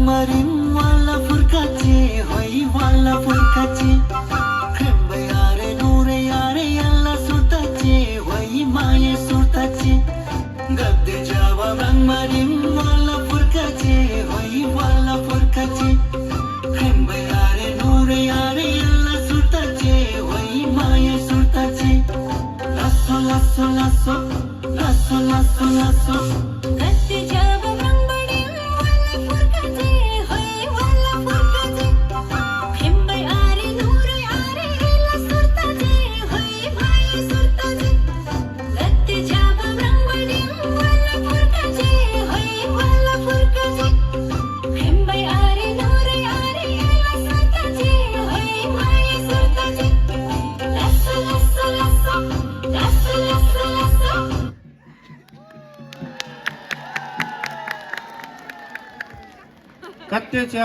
Rangmarin wala furkache, hoy wala furkache. Krembe yare nure yare yalla sutache, hoy maye sutache. Gadde java rangmarin wala furkache, hoy wala furkache. Krembe yare nure yare yalla sutache, hoy maye sutache. Lasso lasso lasso, lasso lasso lasso. गत्ते जाव ब्रह्मणी वाला फुरकाचे होय वाला फुरकाचे खिंबे आरे नूर आरे ला सुरताचे होय भाई सुरताचे गत्ते जाव ब्रह्मणी वाला फुरकाचे होय वाला फुरकाचे खिंबे आरे नूर आरे ला सुरताचे होय भाई सुरताचे लस्सो लस्सो लस्सो लस्सो लस्सो लस्सो कत्तेच्या